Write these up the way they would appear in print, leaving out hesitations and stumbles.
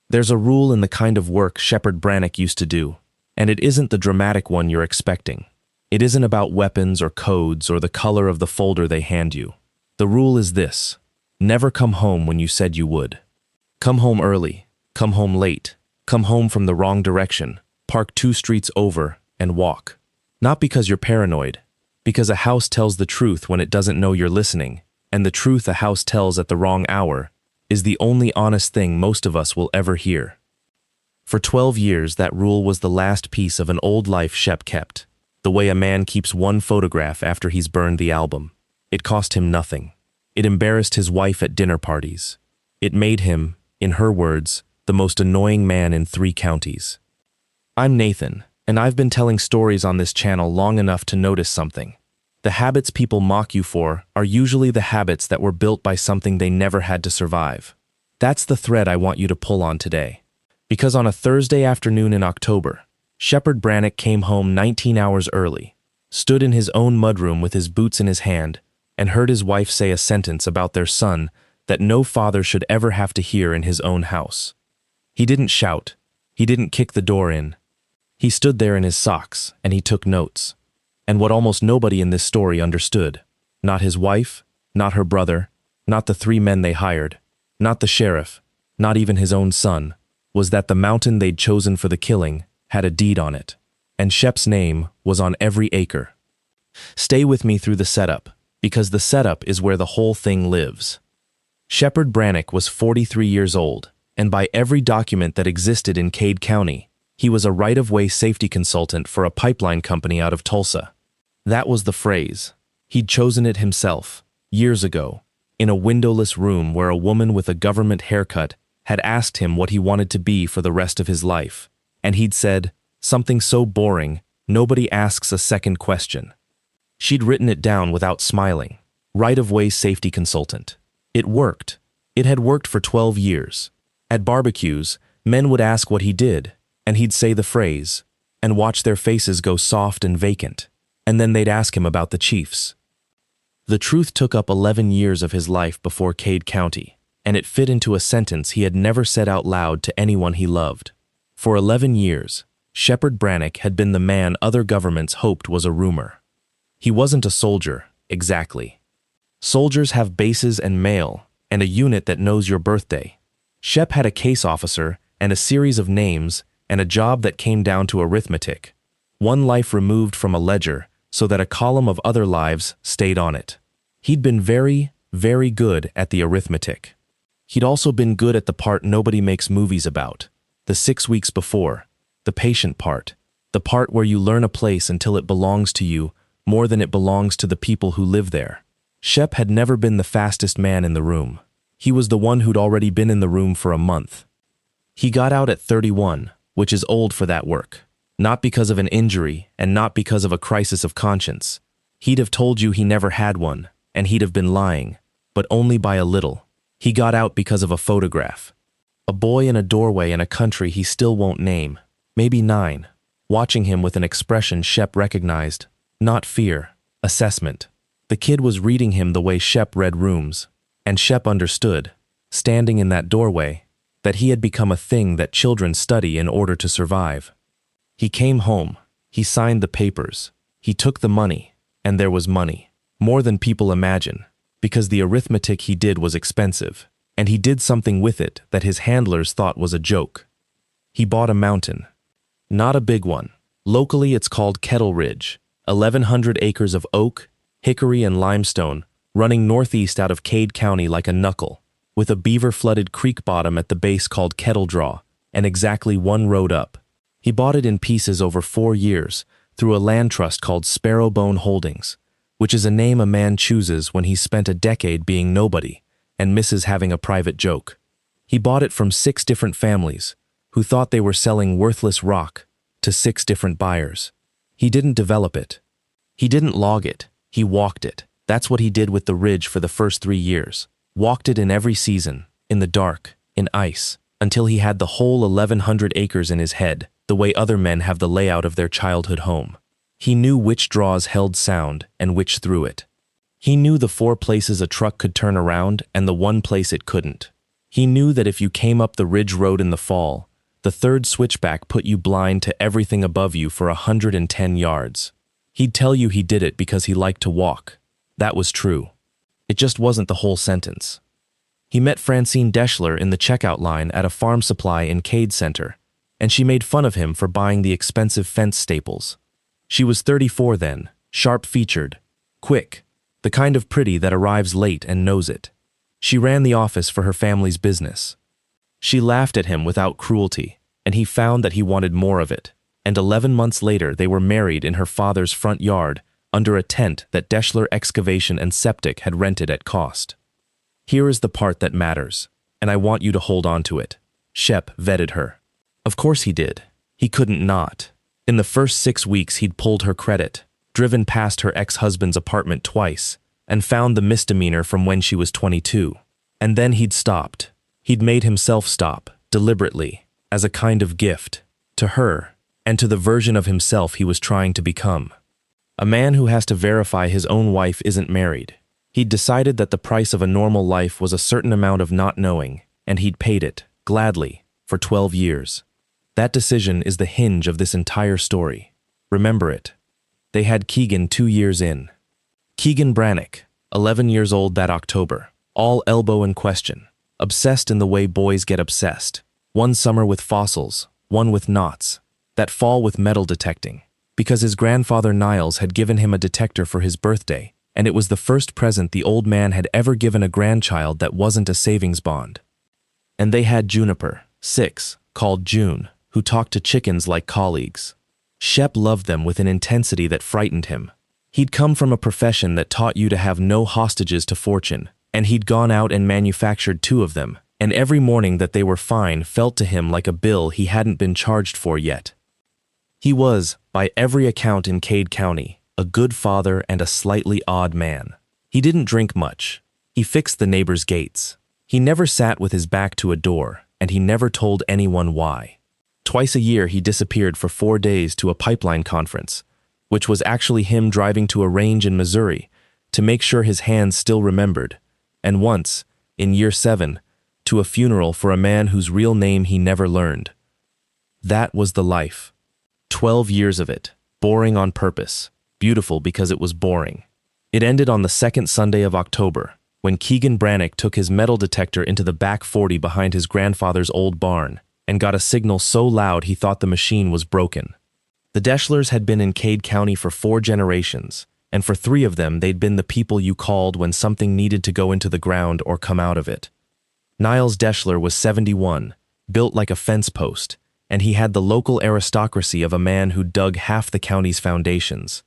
There's a rule in the kind of work Shepard Brannick used to do, and it isn't the dramatic one you're expecting. It isn't about weapons or codes or the color of the folder they hand you. The rule is this: never come home when you said you would. Come home early, come home late, come home from the wrong direction, park 2 streets over, and walk. Not because you're paranoid, because a house tells the truth when it doesn't know you're listening, and the truth a house tells at the wrong hour is the only honest thing most of us will ever hear. For 12 years, that rule was the last piece of an old life Shep kept, the way a man keeps one photograph after he's burned the album. It cost him nothing. It embarrassed his wife at dinner parties. It made him, in her words, the most annoying man in 3 counties. I'm Nathan, and I've been telling stories on this channel long enough to notice something. The habits people mock you for are usually the habits that were built by something they never had to survive. That's the thread I want you to pull on today. Because on a Thursday afternoon in October, Shepard Brannick came home 19 hours early, stood in his own mudroom with his boots in his hand, and heard his wife say a sentence about their son that no father should ever have to hear in his own house. He didn't shout. He didn't kick the door in. He stood there in his socks, and he took notes. And what almost nobody in this story understood, not his wife, not her brother, not the 3 men they hired, not the sheriff, not even his own son, was that the mountain they'd chosen for the killing had a deed on it, and Shep's name was on every acre. Stay with me through the setup, because the setup is where the whole thing lives. Shepard Brannick was 43 years old, and by every document that existed in Cade County, he was a right-of-way safety consultant for a pipeline company out of Tulsa. That was the phrase. He'd chosen it himself, years ago, in a windowless room where a woman with a government haircut had asked him what he wanted to be for the rest of his life, and he'd said, something so boring, nobody asks a second question. She'd written it down without smiling. Right-of-way safety consultant. It worked. It had worked for 12 years. At barbecues, men would ask what he did, and he'd say the phrase, and watch their faces go soft and vacant, and then they'd ask him about the Chiefs. The truth took up 11 years of his life before Cade County, and it fit into a sentence he had never said out loud to anyone he loved. For 11 years, Shepard Brannick had been the man other governments hoped was a rumor. He wasn't a soldier, exactly. Soldiers have bases and mail, and a unit that knows your birthday. Shep had a case officer and a series of names and a job that came down to arithmetic. One life removed from a ledger so that a column of other lives stayed on it. He'd been very, very good at the arithmetic. He'd also been good at the part nobody makes movies about, the 6 weeks before, the patient part, the part where you learn a place until it belongs to you more than it belongs to the people who live there. Shep had never been the fastest man in the room. He was the one who'd already been in the room for a month. He got out at 31, which is old for that work. Not because of an injury and not because of a crisis of conscience. He'd have told you he never had one, and he'd have been lying, but only by a little. He got out because of a photograph. A boy in a doorway in a country he still won't name, maybe 9, watching him with an expression Shep recognized. Not fear, assessment. The kid was reading him the way Shep read rooms, and Shep understood, standing in that doorway, that he had become a thing that children study in order to survive. He came home, he signed the papers, he took the money, and there was money. More than people imagine, because the arithmetic he did was expensive, and he did something with it that his handlers thought was a joke. He bought a mountain. Not a big one. Locally it's called Kettle Ridge. 1,100 acres of oak, hickory, and limestone, running northeast out of Cade County like a knuckle, with a beaver-flooded creek bottom at the base called Kettle Draw, and exactly 1 road up. He bought it in pieces over 4 years through a land trust called Sparrowbone Holdings, which is a name a man chooses when he's spent a decade being nobody and misses having a private joke. He bought it from 6 different families who thought they were selling worthless rock to 6 different buyers. He didn't develop it. He didn't log it. He walked it. That's what he did with the ridge for the first 3 years. Walked it in every season, in the dark, in ice, until he had the whole 1,100 acres in his head, the way other men have the layout of their childhood home. He knew which draws held sound and which threw it. He knew the 4 places a truck could turn around and the 1 place it couldn't. He knew that if you came up the ridge road in the fall, the third switchback put you blind to everything above you for 110 yards. He'd tell you he did it because he liked to walk. That was true. It just wasn't the whole sentence. He met Francine Deschler in the checkout line at a farm supply in Cade Center, and she made fun of him for buying the expensive fence staples. She was 34 then, sharp-featured, quick, the kind of pretty that arrives late and knows it. She ran the office for her family's business. She laughed at him without cruelty, and he found that he wanted more of it, and 11 months later they were married in her father's front yard under a tent that Deschler Excavation and Septic had rented at cost. Here is the part that matters, and I want you to hold on to it. Shep vetted her. Of course he did. He couldn't not. In the first 6 weeks he'd pulled her credit, driven past her ex-husband's apartment twice, and found the misdemeanor from when she was 22. And then he'd stopped. He'd made himself stop, deliberately, as a kind of gift, to her, and to the version of himself he was trying to become. A man who has to verify his own wife isn't married. He'd decided that the price of a normal life was a certain amount of not knowing, and he'd paid it, gladly, for 12 years. That decision is the hinge of this entire story. Remember it. They had Keegan 2 years in. Keegan Brannick, 11 years old that October, all elbow in question, obsessed in the way boys get obsessed. One summer with fossils, one with knots, that fall with metal detecting, because his grandfather Niles had given him a detector for his birthday, and it was the first present the old man had ever given a grandchild that wasn't a savings bond. And they had Juniper, 6, called June, who talked to chickens like colleagues. Shep loved them with an intensity that frightened him. He'd come from a profession that taught you to have no hostages to fortune, and he'd gone out and manufactured 2 of them, and every morning that they were fine felt to him like a bill he hadn't been charged for yet. He was, by every account in Cade County, a good father and a slightly odd man. He didn't drink much. He fixed the neighbors' gates. He never sat with his back to a door, and he never told anyone why. Twice a year he disappeared for 4 days to a pipeline conference, which was actually him driving to a range in Missouri to make sure his hands still remembered, and once, in year 7, to a funeral for a man whose real name he never learned. That was the life. 12 years of it, boring on purpose, beautiful because it was boring. It ended on the second Sunday of October, when Keegan Brannick took his metal detector into the back 40 behind his grandfather's old barn and got a signal so loud he thought the machine was broken. The Deschlers had been in Cade County for 4 generations, and for 3 of them they'd been the people you called when something needed to go into the ground or come out of it. Niles Deschler was 71, built like a fence post, and he had the local aristocracy of a man who dug half the county's foundations.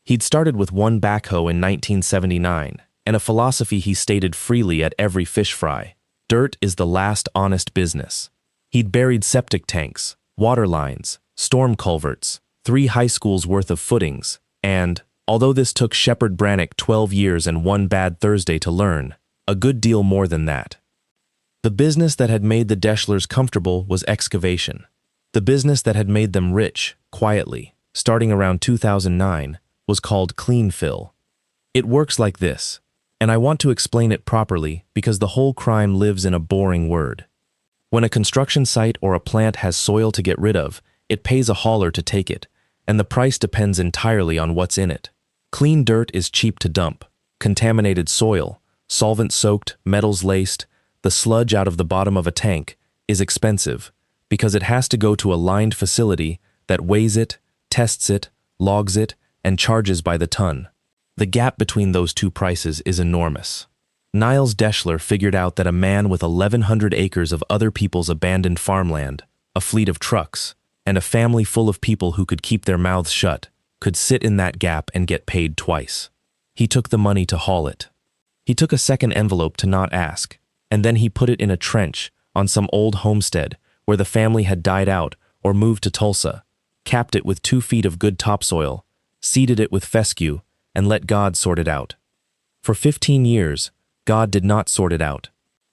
He'd started with 1 backhoe in 1979, and a philosophy he stated freely at every fish fry: dirt is the last honest business. He'd buried septic tanks, water lines, storm culverts, 3 high schools worth of footings, and, although this took Shepherd Brannick 12 years and 1 bad Thursday to learn, a good deal more than that. The business that had made the Deschlers comfortable was excavation. The business that had made them rich, quietly, starting around 2009, was called clean fill. It works like this, and I want to explain it properly because the whole crime lives in a boring word. When a construction site or a plant has soil to get rid of, it pays a hauler to take it, and the price depends entirely on what's in it. Clean dirt is cheap to dump. Contaminated soil, solvent-soaked, metals-laced, the sludge out of the bottom of a tank, is expensive because it has to go to a lined facility that weighs it, tests it, logs it, and charges by the ton. The gap between those 2 prices is enormous. Niles Deschler figured out that a man with 1,100 acres of other people's abandoned farmland, a fleet of trucks, and a family full of people who could keep their mouths shut, could sit in that gap and get paid twice. He took the money to haul it. He took a second envelope to not ask, and then he put it in a trench on some old homestead where the family had died out or moved to Tulsa, capped it with 2 feet of good topsoil, seeded it with fescue, and let God sort it out. For 15 years, God did not sort it out.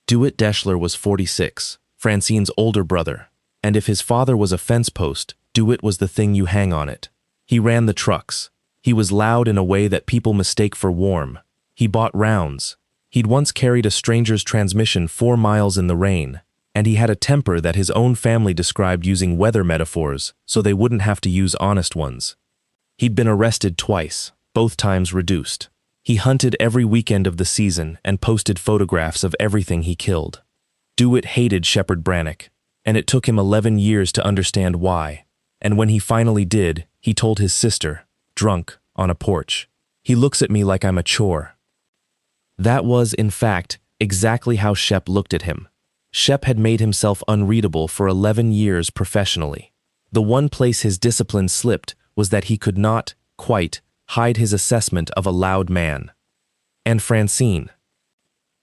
DeWitt Deschler was 46, Francine's older brother, and if his father was a fence post, DeWitt was the thing you hang on it. He ran the trucks. He was loud in a way that people mistake for warm. He bought rounds. He'd once carried a stranger's transmission 4 miles in the rain, and he had a temper that his own family described using weather metaphors so they wouldn't have to use honest ones. He'd been arrested twice, both times reduced. He hunted every weekend of the season and posted photographs of everything he killed. DeWitt hated Shepard Brannock, and it took him 11 years to understand why. And when he finally did, he told his sister, drunk, on a porch, "He looks at me like I'm a chore." That was, in fact, exactly how Shep looked at him. Shep had made himself unreadable for 11 years professionally. The one place his discipline slipped was that he could not, quite, hide his assessment of a loud man. And Francine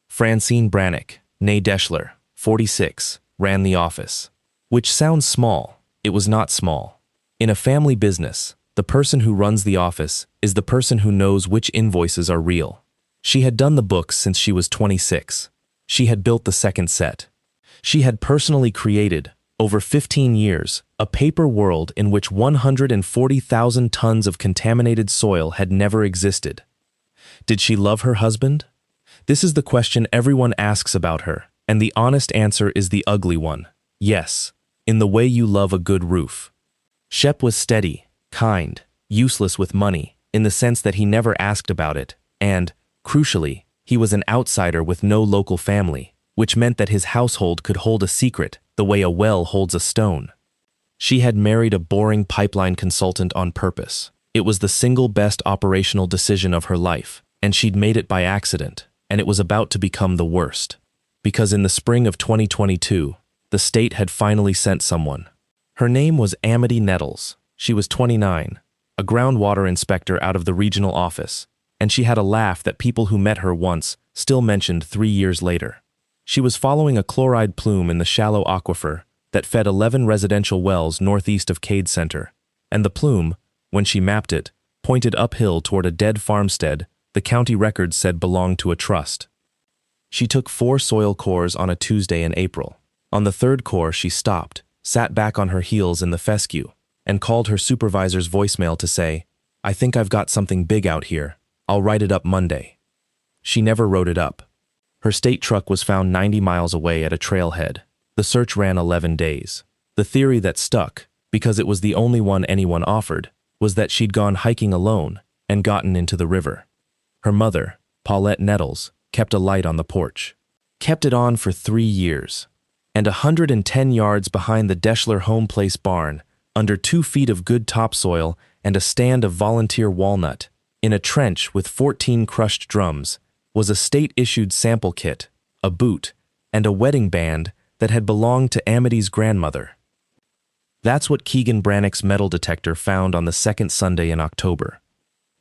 Brannock, née Deschler, 46, ran the office. Which sounds small. It was not small. In a family business, the person who runs the office is the person who knows which invoices are real. She had done the books since she was 26. She had built the second set. She had personally created, over 15 years, a paper world in which 140,000 tons of contaminated soil had never existed. Did she love her husband? This is the question everyone asks about her, and the honest answer is the ugly one. Yes, in the way you love a good roof. Shep was steady, kind, useless with money, in the sense that he never asked about it, and, crucially, he was an outsider with no local family, which meant that his household could hold a secret the way a well holds a stone. She had married a boring pipeline consultant on purpose. It was the single best operational decision of her life, and she'd made it by accident, and it was about to become the worst. Because in the spring of 2022, the state had finally sent someone. Her name was Amity Nettles. She was 29, a groundwater inspector out of the regional office, and she had a laugh that people who met her once still mentioned 3 years later. She was following a chloride plume in the shallow aquifer that fed 11 residential wells northeast of Cade Center, and the plume, when she mapped it, pointed uphill toward a dead farmstead the county records said belonged to a trust. She took 4 soil cores on a Tuesday in April. On the 3rd core, she stopped, sat back on her heels in the fescue, and called her supervisor's voicemail to say, "I think I've got something big out here. I'll write it up Monday." She never wrote it up. Her state truck was found 90 miles away at a trailhead. The search ran 11 days. The theory that stuck, because it was the only one anyone offered, was that she'd gone hiking alone and gotten into the river. Her mother, Paulette Nettles, kept a light on the porch. Kept it on for 3 years. And 110 yards behind the Deschler home place barn, under 2 feet of good topsoil and a stand of volunteer walnut, in a trench with 14 crushed drums, was a state-issued sample kit, a boot, and a wedding band that had belonged to Amity's grandmother. That's what Keegan Brannock's metal detector found on the 2nd Sunday in October.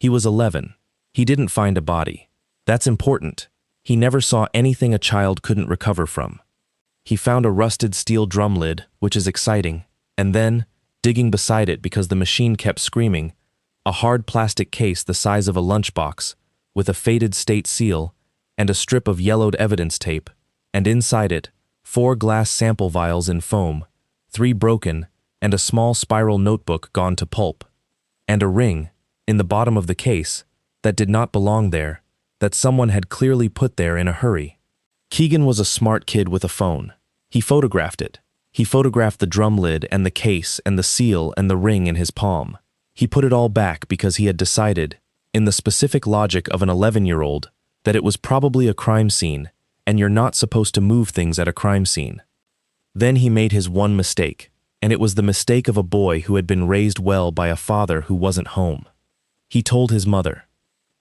He was 11. He didn't find a body. That's important. He never saw anything a child couldn't recover from. He found a rusted steel drum lid, which is exciting, and then, digging beside it because the machine kept screaming, a hard plastic case the size of a lunchbox, with a faded state seal and a strip of yellowed evidence tape, and inside it, 4 glass sample vials in foam, 3 broken, and a small spiral notebook gone to pulp, and a ring, in the bottom of the case, that did not belong there, that someone had clearly put there in a hurry. Keegan was a smart kid with a phone. He photographed it. He photographed the drum lid and the case and the seal and the ring in his palm. He put it all back because he had decided, in the specific logic of an 11-year-old, that it was probably a crime scene, and you're not supposed to move things at a crime scene. Then he made his one mistake, and it was the mistake of a boy who had been raised well by a father who wasn't home. He told his mother.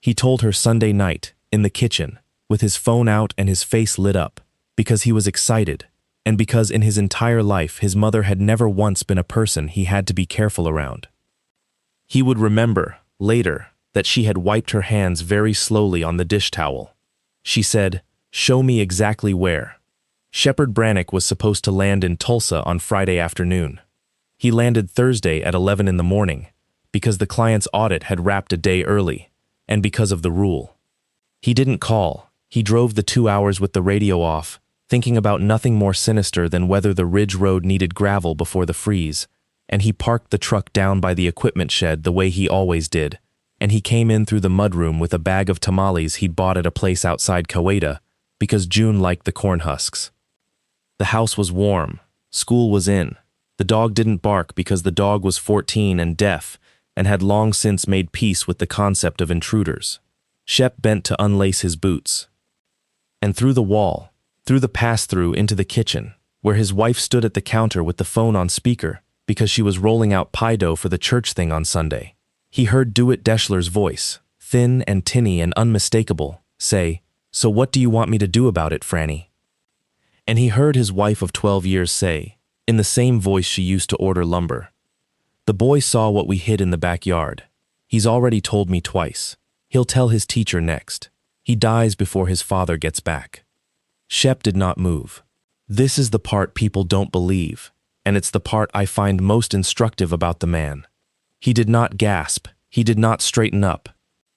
He told her Sunday night, in the kitchen, with his phone out and his face lit up, because he was excited, and because in his entire life his mother had never once been a person he had to be careful around. He would remember, later, that she had wiped her hands very slowly on the dish towel. She said, "Show me exactly where." Shepard Brannock was supposed to land in Tulsa on Friday afternoon. He landed Thursday at 11 in the morning, because the client's audit had wrapped a day early, and because of the rule. He didn't call. He drove the 2 hours with the radio off, thinking about nothing more sinister than whether the Ridge Road needed gravel before the freeze, and he parked the truck down by the equipment shed the way he always did, and he came in through the mudroom with a bag of tamales he'd bought at a place outside Cade because June liked the corn husks. The house was warm. School was in. The dog didn't bark because the dog was 14 and deaf and had long since made peace with the concept of intruders. Shep bent to unlace his boots. And through the wall, through the pass-through into the kitchen, where his wife stood at the counter with the phone on speaker because she was rolling out pie dough for the church thing on Sunday, he heard DeWitt Deschler's voice, thin and tinny and unmistakable, say, "So what do you want me to do about it, Franny?" And he heard his wife of 12 years say, in the same voice she used to order lumber, "The boy saw what we hid in the backyard. He's already told me twice. He'll tell his teacher next. He dies before his father gets back." Shep did not move. This is the part people don't believe, and it's the part I find most instructive about the man. He did not gasp. He did not straighten up.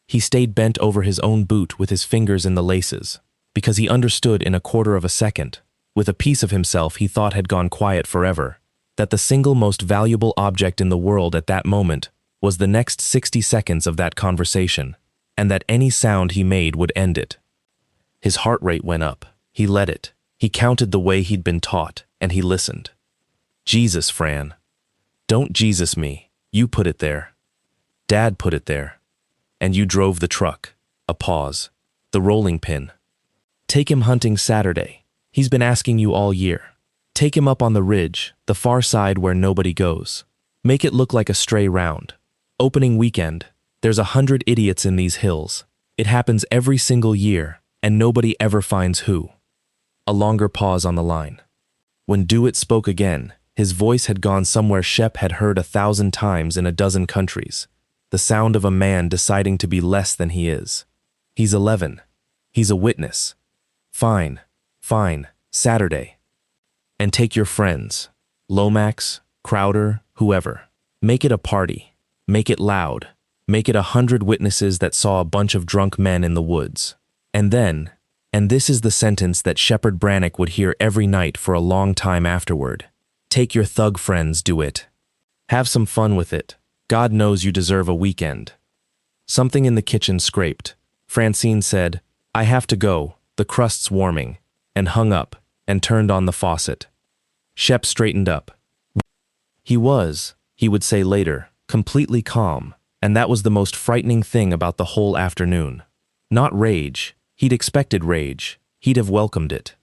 He stayed bent over his own boot with his fingers in the laces, because he understood in a quarter of a second, with a piece of himself he thought had gone quiet forever, that the single most valuable object in the world at that moment was the next 60 seconds of that conversation, and that any sound he made would end it. His heart rate went up. He let it. He counted the way he'd been taught, and he listened. "Jesus, Fran. Don't Jesus me. You put it there. Dad put it there. And you drove the truck." A pause. The rolling pin. "Take him hunting Saturday. He's been asking you all year. Take him up on the ridge, the far side where nobody goes. Make it look like a stray round. Opening weekend. There's 100 idiots in these hills. It happens every single year, and nobody ever finds who." A longer pause on the line. When DeWitt spoke again, his voice had gone somewhere Shep had heard 1,000 times in a dozen countries. The sound of a man deciding to be less than he is. "He's 11. He's a witness. Fine, fine, Saturday. And take your friends. Lomax, Crowder, whoever. Make it a party. Make it loud. Make it 100 witnesses that saw a bunch of drunk men in the woods. And then, and this is the sentence that Shepherd Brannock would hear every night for a long time afterward, take your thug friends, DeWitt. Have some fun with it. God knows you deserve a weekend." Something in the kitchen scraped. Francine said, "I have to go, the crust's warming," and hung up, and turned on the faucet. Shep straightened up. He would say later, completely calm, and that was the most frightening thing about the whole afternoon. Not rage. He'd expected rage. He'd have welcomed it.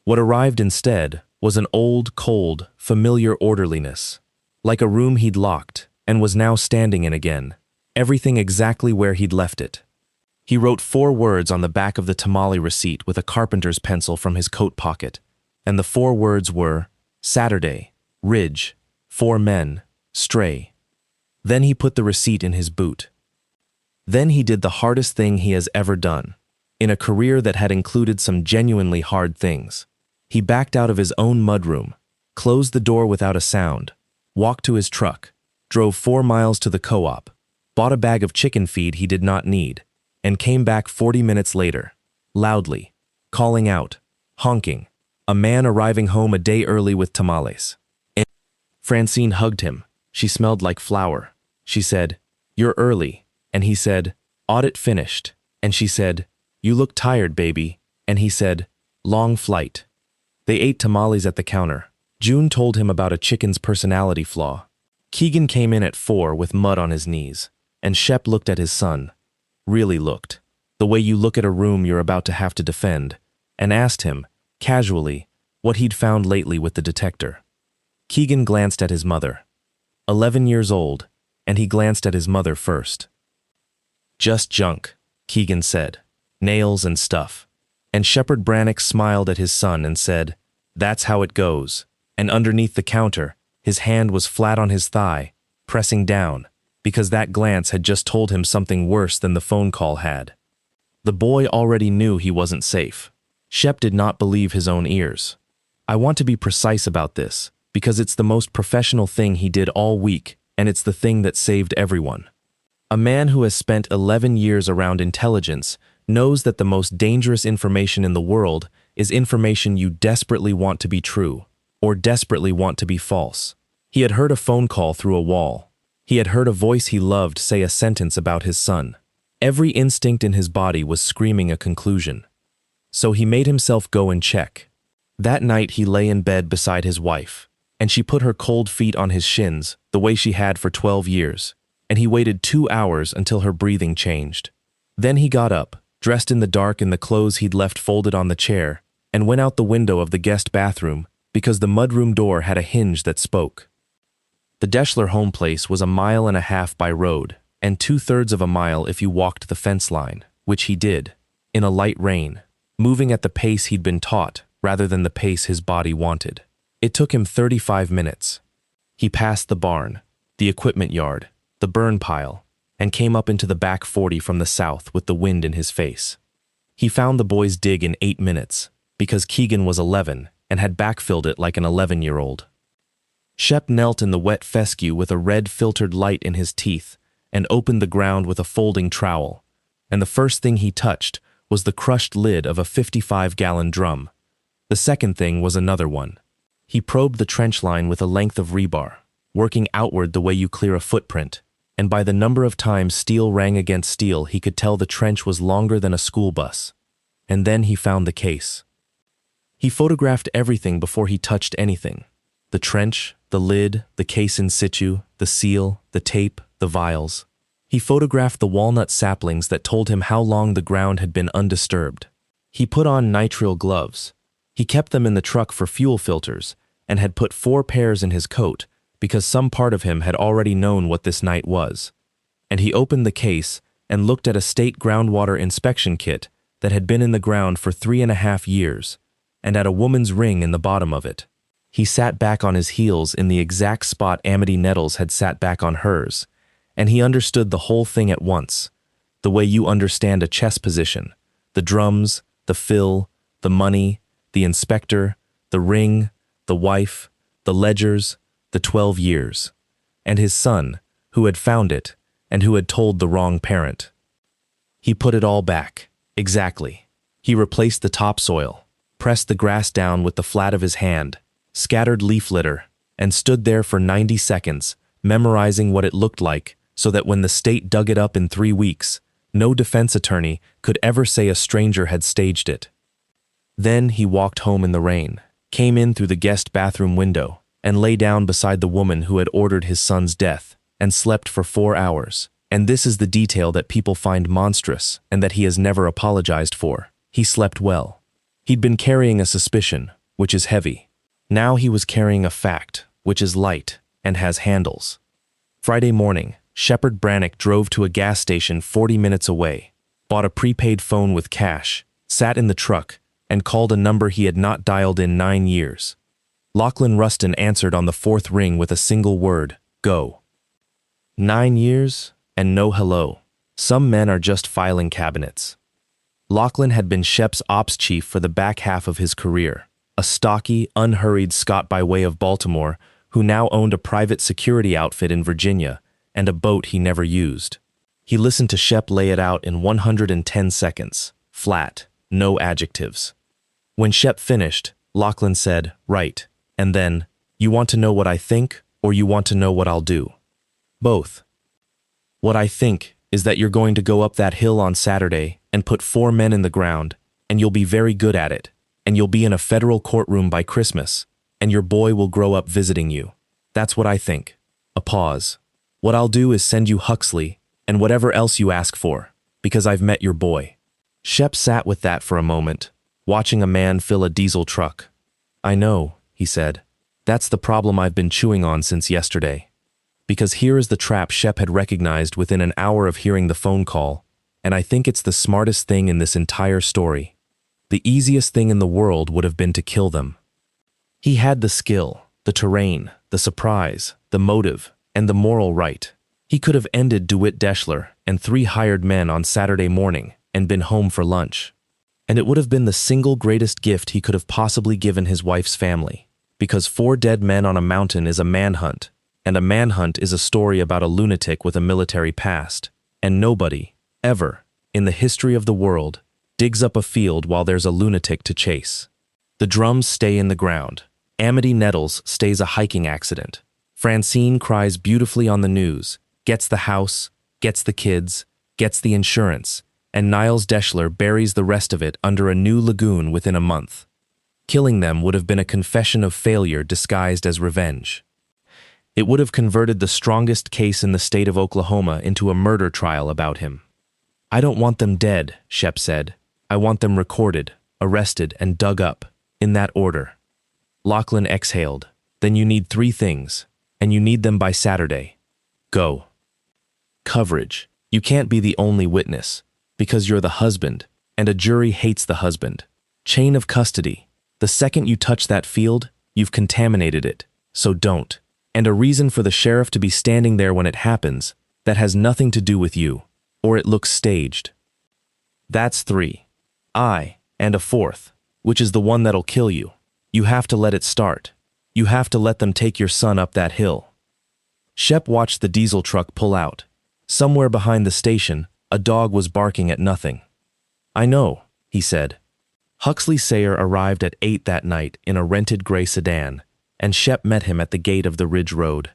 What arrived instead was an old, cold, familiar orderliness, like a room he'd locked and was now standing in again, everything exactly where he'd left it. He wrote 4 words on the back of the tamale receipt with a carpenter's pencil from his coat pocket, and the 4 words were, Saturday, Ridge, 4 men, stray. Then he put the receipt in his boot. Then he did the hardest thing he has ever done, in a career that had included some genuinely hard things. He backed out of his own mudroom, closed the door without a sound, walked to his truck, drove 4 miles to the co-op, bought a bag of chicken feed he did not need, and came back 40 minutes later, loudly, calling out, honking, a man arriving home a day early with tamales. Francine hugged him. She smelled like flour. She said, "You're early." And he said, "Audit finished." And she said, "You look tired, baby." And he said, "Long flight." They ate tamales at the counter. June told him about a chicken's personality flaw. Keegan came in at 4 with mud on his knees, and Shep looked at his son, really looked, the way you look at a room you're about to have to defend, and asked him, casually, what he'd found lately with the detector. Keegan glanced at his mother. 11 years old, and he glanced at his mother first. "Just junk," Keegan said, "nails and stuff." And Shepherd Brannock smiled at his son and said, "That's how it goes." And underneath the counter, his hand was flat on his thigh, pressing down, because that glance had just told him something worse than the phone call had. The boy already knew he wasn't safe. Shep did not believe his own ears. I want to be precise about this, because it's the most professional thing he did all week, and it's the thing that saved everyone. A man who has spent 11 years around intelligence knows that the most dangerous information in the world is information you desperately want to be true, or desperately want to be false. He had heard a phone call through a wall. He had heard a voice he loved say a sentence about his son. Every instinct in his body was screaming a conclusion. So he made himself go and check. That night he lay in bed beside his wife, and she put her cold feet on his shins, the way she had for 12 years, and he waited 2 hours until her breathing changed. Then he got up, dressed in the dark in the clothes he'd left folded on the chair, and went out the window of the guest bathroom because the mudroom door had a hinge that spoke. The Deschler home place was 1.5 miles by road, and 2/3 of a mile if you walked the fence line, which he did, in a light rain, moving at the pace he'd been taught rather than the pace his body wanted. It took him 35 minutes. He passed the barn, the equipment yard, the burn pile, and came up into the back 40 from the south with the wind in his face. He found the boys' dig in 8 minutes, because Keegan was 11 and had backfilled it like an 11-year-old. Shep knelt in the wet fescue with a red filtered light in his teeth and opened the ground with a folding trowel, and the first thing he touched was the crushed lid of a 55-gallon drum. The second thing was another one. He probed the trench line with a length of rebar, working outward the way you clear a footprint, and by the number of times steel rang against steel he could tell the trench was longer than a school bus. And then he found the case. He photographed everything before he touched anything. The trench, the lid, the case in situ, the seal, the tape, the vials. He photographed the walnut saplings that told him how long the ground had been undisturbed. He put on nitrile gloves. He kept them in the truck for fuel filters and had put 4 pairs in his coat because some part of him had already known what this night was. And he opened the case and looked at a state groundwater inspection kit that had been in the ground for 3.5 years, and at a woman's ring in the bottom of it. He sat back on his heels in the exact spot Amity Nettles had sat back on hers, and he understood the whole thing at once, the way you understand a chess position, the drums, the fill, the money, the inspector, the ring, the wife, the ledgers, the 12 years, and his son, who had found it and who had told the wrong parent. He put it all back, exactly. He replaced the topsoil, pressed the grass down with the flat of his hand, scattered leaf litter, and stood there for 90 seconds, memorizing what it looked like so that when the state dug it up in 3 weeks, no defense attorney could ever say a stranger had staged it. Then he walked home in the rain, came in through the guest bathroom window, and lay down beside the woman who had ordered his son's death, and slept for 4 hours. And this is the detail that people find monstrous and that he has never apologized for. He slept well. He'd been carrying a suspicion, which is heavy. Now he was carrying a fact, which is light and has handles. Friday morning, Shepard Brannick drove to a gas station 40 minutes away, bought a prepaid phone with cash, sat in the truck, and called a number he had not dialed in 9 years. Lachlan Rustin answered on the 4th ring with a single word, go. 9 years and no hello. Some men are just filing cabinets. Lachlan had been Shep's ops chief for the back half of his career, a stocky, unhurried Scot by way of Baltimore who now owned a private security outfit in Virginia and a boat he never used. He listened to Shep lay it out in 110 seconds, flat, no adjectives. When Shep finished, Lachlan said, right, and then, you want to know what I think or you want to know what I'll do? Both. What I think is that you're going to go up that hill on Saturday and put 4 men in the ground, and you'll be very good at it, and you'll be in a federal courtroom by Christmas, and your boy will grow up visiting you. That's what I think. A pause. What I'll do is send you Huxley and whatever else you ask for, because I've met your boy. Shep sat with that for a moment, watching a man fill a diesel truck. I know, he said. That's the problem I've been chewing on since yesterday. Because here is the trap Shep had recognized within an hour of hearing the phone call, and I think it's the smartest thing in this entire story. The easiest thing in the world would have been to kill them. He had the skill, the terrain, the surprise, the motive, and the moral right. He could have ended DeWitt Deschler and 3 hired men on Saturday morning and been home for lunch. And it would have been the single greatest gift he could have possibly given his wife's family, because 4 dead men on a mountain is a manhunt, and a manhunt is a story about a lunatic with a military past, and nobody, ever, in the history of the world, digs up a field while there's a lunatic to chase. The drums stay in the ground. Amity Nettles stays a hiking accident. Francine cries beautifully on the news, gets the house, gets the kids, gets the insurance, and Niles Deschler buries the rest of it under a new lagoon within a month. Killing them would have been a confession of failure disguised as revenge. It would have converted the strongest case in the state of Oklahoma into a murder trial about him. "I don't want them dead," Shep said. "I want them recorded, arrested, and dug up, in that order." Lachlan exhaled. "Then you need 3 things, and you need them by Saturday. Go." Coverage. You can't be the only witness, because you're the husband, and a jury hates the husband. Chain of custody. The second you touch that field, you've contaminated it, so don't. And a reason for the sheriff to be standing there when it happens that has nothing to do with you, or it looks staged. That's 3. And a 4th, which is the one that'll kill you. You have to let it start. You have to let them take your son up that hill. Shep watched the diesel truck pull out. Somewhere behind the station, a dog was barking at nothing. "I know," he said. Huxley Sayer arrived at 8 that night in a rented gray sedan, and Shep met him at the gate of the Ridge Road.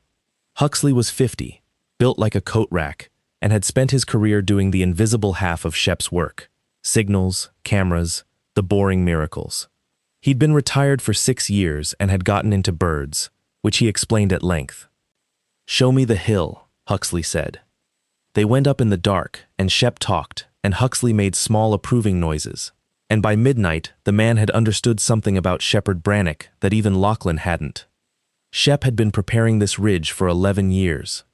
Huxley was 50, built like a coat rack, and had spent his career doing the invisible half of Shep's work: signals, cameras, the boring miracles. He'd been retired for 6 years and had gotten into birds, which he explained at length. "Show me the hill," Huxley said. They went up in the dark, and Shep talked, and Huxley made small approving noises. And by midnight, the man had understood something about Shepherd Brannock that even Lachlan hadn't. Shep had been preparing this ridge for 11 years.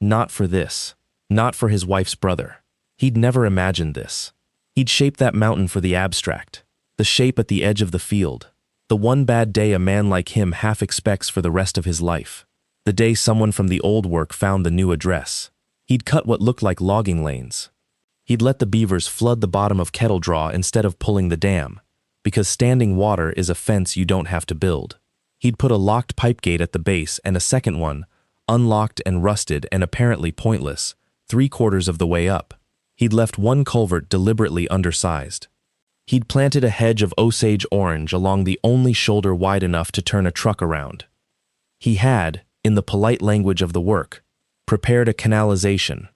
Not for this. Not for his wife's brother. He'd never imagined this. He'd shaped that mountain for the abstract, the shape at the edge of the field, the one bad day a man like him half expects for the rest of his life, the day someone from the old work found the new address. He'd cut what looked like logging lanes. He'd let the beavers flood the bottom of Kettle Draw instead of pulling the dam, because standing water is a fence you don't have to build. He'd put a locked pipe gate at the base and a second one, unlocked and rusted and apparently pointless, 3/4 of the way up. He'd left one culvert deliberately undersized. He'd planted a hedge of Osage orange along the only shoulder wide enough to turn a truck around. He had, in the polite language of the work, prepared a canalization,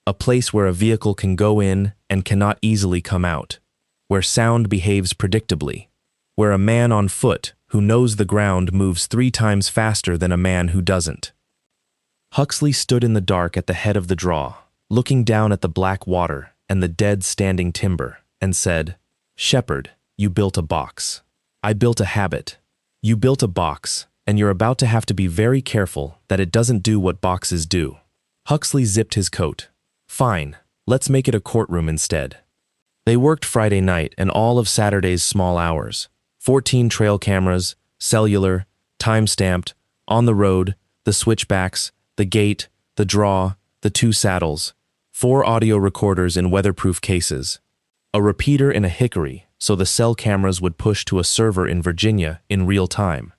a place where a vehicle can go in and cannot easily come out, where sound behaves predictably, where a man on foot who knows the ground moves 3 times faster than a man who doesn't. Huxley stood in the dark at the head of the draw, looking down at the black water and the dead standing timber, and said, "Shepherd, you built a box. I built a habit. You built a box, and you're about to have to be very careful that it doesn't do what boxes do." Huxley zipped his coat. "Fine, let's make it a courtroom instead." They worked Friday night and all of Saturday's small hours. 14 trail cameras, cellular, time-stamped, on the road, the switchbacks, the gate, the draw, the 2 saddles, 4 audio recorders in weatherproof cases, a repeater in a hickory so the cell cameras would push to a server in Virginia in real time,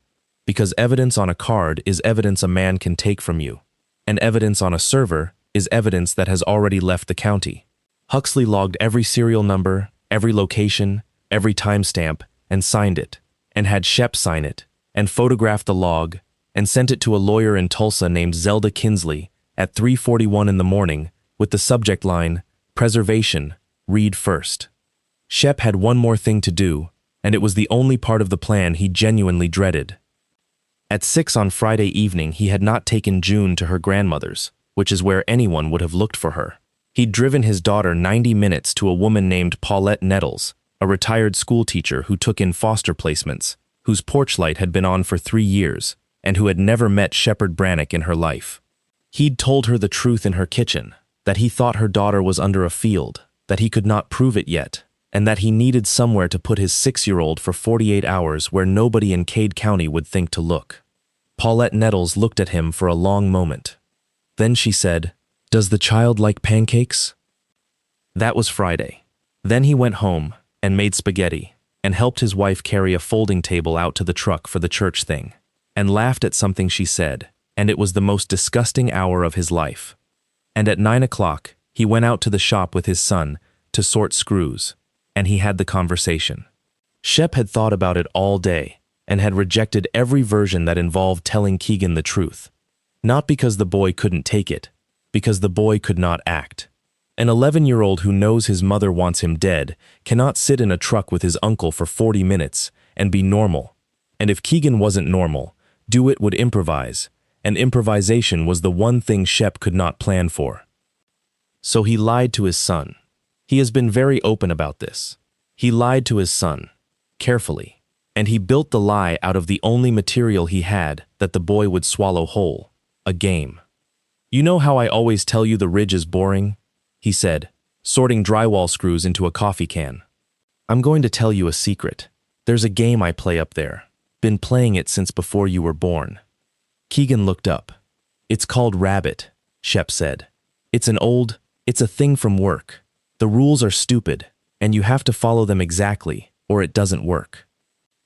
because evidence on a card is evidence a man can take from you, and evidence on a server is evidence that has already left the county. Huxley logged every serial number, every location, every timestamp, and signed it, and had Shep sign it, and photographed the log, and sent it to a lawyer in Tulsa named Zelda Kinsley at 3:41 in the morning with the subject line, "Preservation, read first." Shep had one more thing to do, and it was the only part of the plan he genuinely dreaded. At 6 on Friday evening, he had not taken June to her grandmother's, which is where anyone would have looked for her. He'd driven his daughter 90 minutes to a woman named Paulette Nettles, a retired schoolteacher who took in foster placements, whose porch light had been on for 3 years, and who had never met Shepherd Brannock in her life. He'd told her the truth in her kitchen, that he thought her daughter was under a field, that he could not prove it yet, and that he needed somewhere to put his 6-year-old for 48 hours where nobody in Cade County would think to look. Paulette Nettles looked at him for a long moment. Then she said, "Does the child like pancakes?" That was Friday. Then he went home and made spaghetti and helped his wife carry a folding table out to the truck for the church thing, and laughed at something she said, and it was the most disgusting hour of his life. And at 9 o'clock, he went out to the shop with his son to sort screws, and he had the conversation. Shep had thought about it all day and had rejected every version that involved telling Keegan the truth. Not because the boy couldn't take it, because the boy could not act. An 11-year-old who knows his mother wants him dead cannot sit in a truck with his uncle for 40 minutes and be normal. And if Keegan wasn't normal, DeWitt would improvise, and improvisation was the one thing Shep could not plan for. So he lied to his son. He has been very open about this. He lied to his son, carefully, and he built the lie out of the only material he had that the boy would swallow whole, a game. "You know how I always tell you the ridge is boring?" he said, sorting drywall screws into a coffee can. "I'm going to tell you a secret. There's a game I play up there. Been playing it since before you were born." Keegan looked up. "It's called Rabbit," Shep said. It's a thing from work. The rules are stupid, and you have to follow them exactly, or it doesn't work."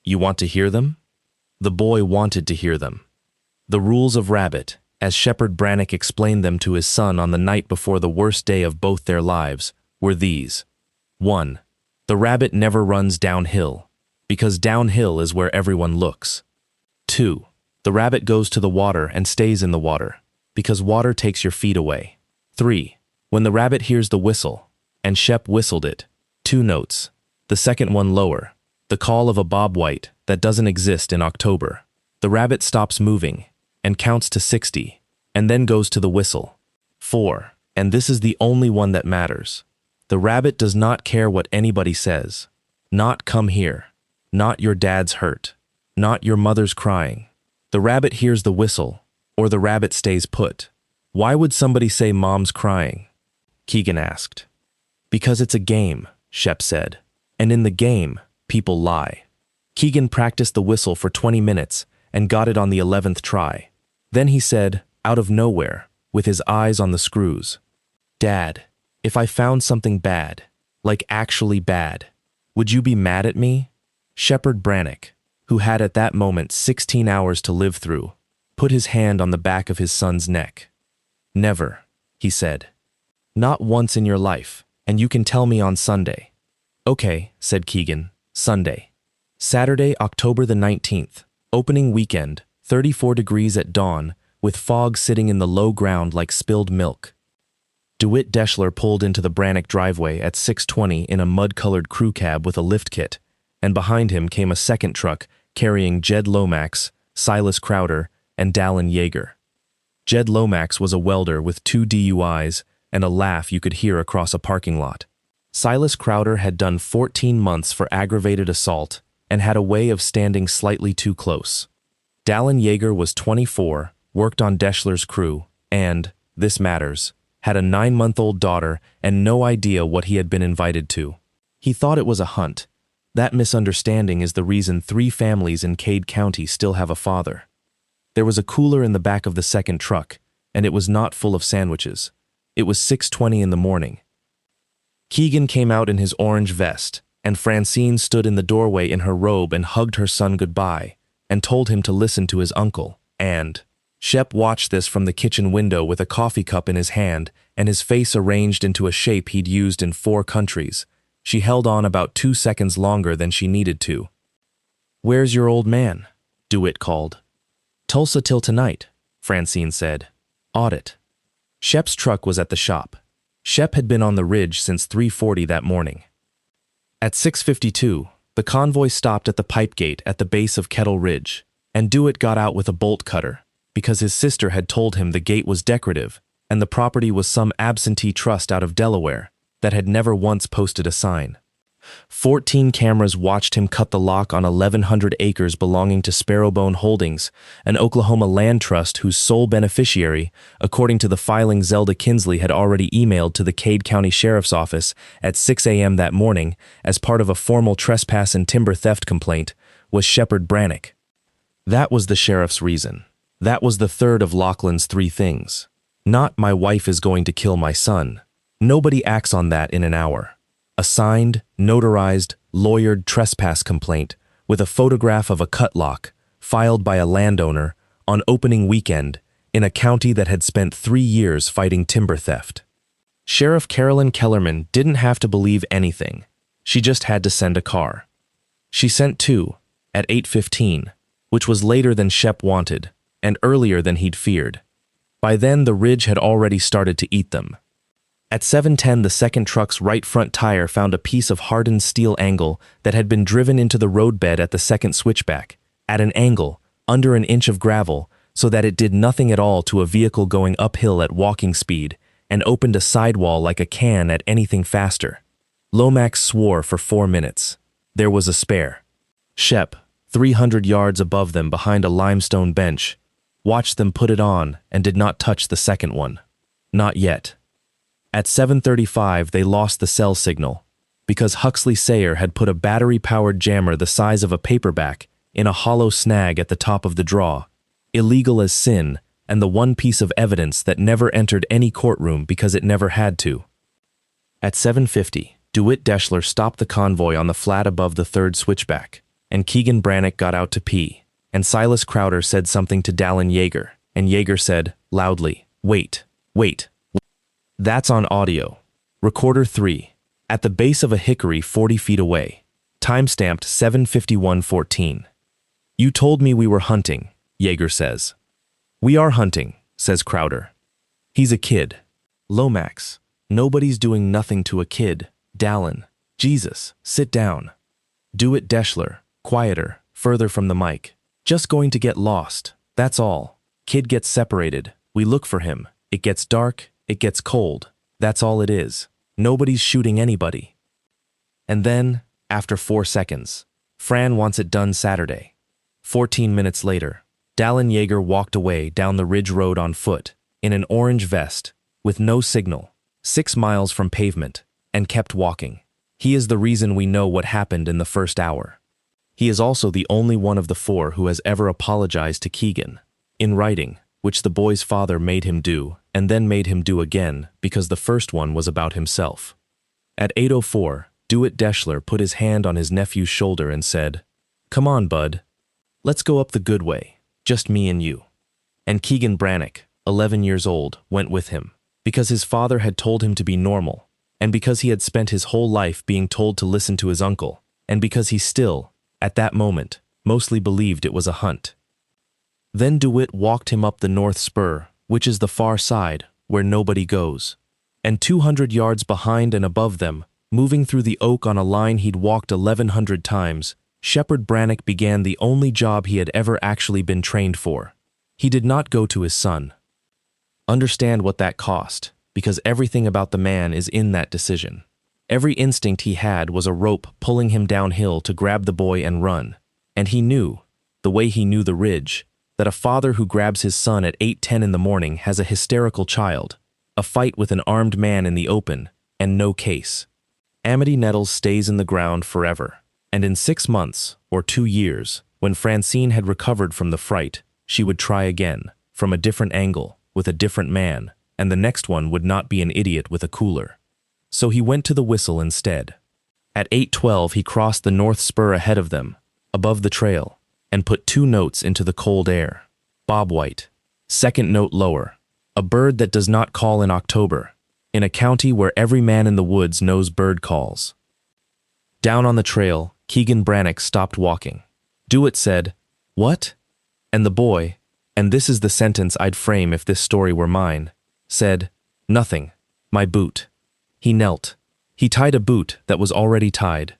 "You want to hear them?" The boy wanted to hear them. The rules of Rabbit, as Shepherd Brannick explained them to his son on the night before the worst day of both their lives, were these. 1. The rabbit never runs downhill, because downhill is where everyone looks. 2. The rabbit goes to the water and stays in the water, because water takes your feet away. 3. When the rabbit hears the whistle, and Shep whistled it, 2 notes, the second one lower, the call of a bobwhite that doesn't exist in October. The rabbit stops moving and counts to 60, and then goes to the whistle. 4. And this is the only one that matters. The rabbit does not care what anybody says. Not "come here." Not "your dad's hurt." Not "your mother's crying." The rabbit hears the whistle, or the rabbit stays put. "Why would somebody say mom's crying?" Keegan asked. "Because it's a game," Shep said. "And in the game, people lie." Keegan practiced the whistle for 20 minutes and got it on the 11th try. Then he said, out of nowhere, with his eyes on the screws, "Dad, if I found something bad, like actually bad, would you be mad at me?" Shepherd Brannick, who had at that moment 16 hours to live through, put his hand on the back of his son's neck. "Never," he said. "Not once in your life, and you can tell me on Sunday." "Okay," said Keegan, "Sunday. Saturday, October the 19th, opening weekend, 34 degrees at dawn, with fog sitting in the low ground like spilled milk." DeWitt Deschler pulled into the Brannick driveway at 6:20 in a mud-colored crew cab with a lift kit, and behind him came a second truck carrying Jed Lomax, Silas Crowder, and Dallin Yeager. Jed Lomax was a welder with 2 DUIs and a laugh you could hear across a parking lot. Silas Crowder had done 14 months for aggravated assault and had a way of standing slightly too close. Dallin Yeager was 24, worked on Deschler's crew, and, this matters, had a 9-month-old daughter and no idea what he had been invited to. He thought it was a hunt. That misunderstanding is the reason 3 families in Cade County still have a father. There was a cooler in the back of the second truck, and it was not full of sandwiches. It was 6:20 in the morning. Keegan came out in his orange vest, and Francine stood in the doorway in her robe and hugged her son goodbye, and told him to listen to his uncle, and Shep watched this from the kitchen window with a coffee cup in his hand and his face arranged into a shape he'd used in 4 countries. She held on about 2 seconds longer than she needed to. "Where's your old man?" DeWitt called. "Tulsa till tonight," Francine said. "Audit." Shep's truck was at the shop. Shep had been on the ridge since 3:40 that morning. At 6:52, the convoy stopped at the pipe gate at the base of Kettle Ridge, and DeWitt got out with a bolt cutter, because his sister had told him the gate was decorative and the property was some absentee trust out of Delaware that had never once posted a sign. 14 cameras watched him cut the lock on 1,100 acres belonging to Sparrowbone Holdings, an Oklahoma land trust whose sole beneficiary, according to the filing Zelda Kinsley had already emailed to the Cade County Sheriff's Office at 6 a.m. that morning as part of a formal trespass and timber theft complaint, was Shepherd Brannick. That was the sheriff's reason. That was the third of Laughlin's 3 things. Not "my wife is going to kill my son." Nobody acts on that in an hour. A signed, notarized, lawyered trespass complaint with a photograph of a cut lock, filed by a landowner, on opening weekend, in a county that had spent 3 years fighting timber theft. Sheriff Carolyn Kellerman didn't have to believe anything. She just had to send a car. She sent 2, at 8:15, which was later than Shep wanted, and earlier than he'd feared. By then, the ridge had already started to eat them. At 7:10, the second truck's right front tire found a piece of hardened steel angle that had been driven into the roadbed at the second switchback, at an angle, under an inch of gravel, so that it did nothing at all to a vehicle going uphill at walking speed, and opened a sidewall like a can at anything faster. Lomax swore for 4 minutes. There was a spare. Shep, 300 yards above them behind a limestone bench, watched them put it on and did not touch the second one. Not yet. At 7:35, they lost the cell signal, because Huxley Sayer had put a battery-powered jammer the size of a paperback in a hollow snag at the top of the draw, illegal as sin, and the one piece of evidence that never entered any courtroom because it never had to. At 7:50, DeWitt Deschler stopped the convoy on the flat above the third switchback, and Keegan Brannick got out to pee, and Silas Crowder said something to Dallin Yeager, and Yeager said, loudly, "Wait, wait." That's on audio. Recorder 3, at the base of a hickory 40 feet away. Timestamped 7:51:14. "You told me we were hunting," Yeager says. "We are hunting," says Crowder. "He's a kid." Lomax, "Nobody's doing nothing to a kid." Dallin, "Jesus, sit down." DeWitt Deschler, quieter, further from the mic. "Just going to get lost, that's all. Kid gets separated, we look for him, it gets dark, it gets cold, that's all it is. Nobody's shooting anybody." And then, after 4 seconds, "Fran wants it done Saturday." 14 minutes later, Dallin Yeager walked away down the ridge road on foot, in an orange vest, with no signal, 6 miles from pavement, and kept walking. He is the reason we know what happened in the first hour. He is also the only one of the 4 who has ever apologized to Keegan, in writing, which the boy's father made him do, and then made him do again because the first one was about himself. At 8:04, DeWitt Deschler put his hand on his nephew's shoulder and said, "Come on, bud. Let's go up the good way, just me and you." And Keegan Brannick, 11 years old, went with him, because his father had told him to be normal, and because he had spent his whole life being told to listen to his uncle, and because he still, at that moment, mostly believed it was a hunt. Then DeWitt walked him up the north spur, which is the far side, where nobody goes. And 200 yards behind and above them, moving through the oak on a line he'd walked 1,100 times, Shepherd Brannick began the only job he had ever actually been trained for. He did not go to his son. Understand what that cost, because everything about the man is in that decision. Every instinct he had was a rope pulling him downhill to grab the boy and run. And he knew, the way he knew the ridge, that a father who grabs his son at 8:10 in the morning has a hysterical child, a fight with an armed man in the open, and no case. Amity Nettles stays in the ground forever, and in 6 months, or 2 years, when Francine had recovered from the fright, she would try again, from a different angle, with a different man, and the next one would not be an idiot with a cooler. So he went to the whistle instead. At 8:12 he crossed the north spur ahead of them, above the trail, and put 2 notes into the cold air. Bob White. Second note lower. A bird that does not call in October, in a county where every man in the woods knows bird calls. Down on the trail, Keegan Brannick stopped walking. DeWitt said, "What?" And the boy, and this is the sentence I'd frame if this story were mine, said, "Nothing. My boot." He knelt. He tied a boot that was already tied.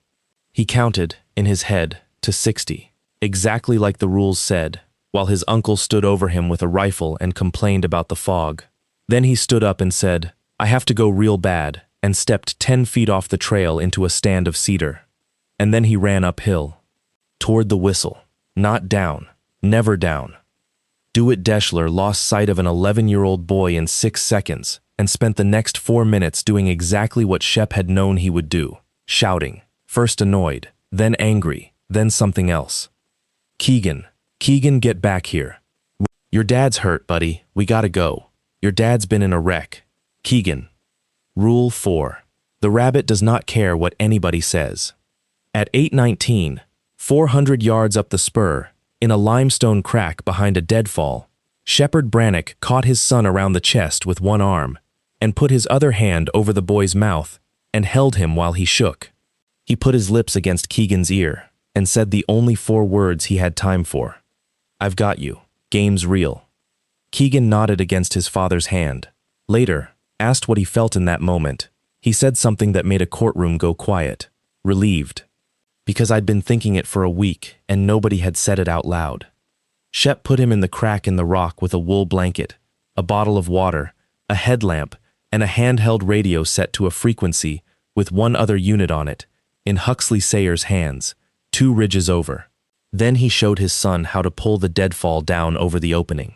He counted, in his head, to 60, exactly like the rules said, while his uncle stood over him with a rifle and complained about the fog. Then he stood up and said, "I have to go real bad," and stepped 10 feet off the trail into a stand of cedar. And then he ran uphill, toward the whistle, not down, never down. DeWitt Deschler lost sight of an 11-year-old boy in 6 seconds and spent the next 4 minutes doing exactly what Shep had known he would do, shouting, first annoyed, then angry, then something else. Keegan, get back here. Your dad's hurt, buddy. We gotta go. Your dad's been in a wreck. Keegan. Rule 4. The rabbit does not care what anybody says. At 8:19, 400 yards up the spur, in a limestone crack behind a deadfall, Shepherd Brannick caught his son around the chest with one arm and put his other hand over the boy's mouth and held him while he shook. He put his lips against Keegan's ear and said the only 4 words he had time for. "I've got you. Game's real." Keegan nodded against his father's hand. Later, asked what he felt in that moment, he said something that made a courtroom go quiet. Relieved. Because I'd been thinking it for a week and nobody had said it out loud. Shep put him in the crack in the rock with a wool blanket, a bottle of water, a headlamp, and a handheld radio set to a frequency with one other unit on it, in Huxley Sayer's hands, 2 ridges over. Then he showed his son how to pull the deadfall down over the opening.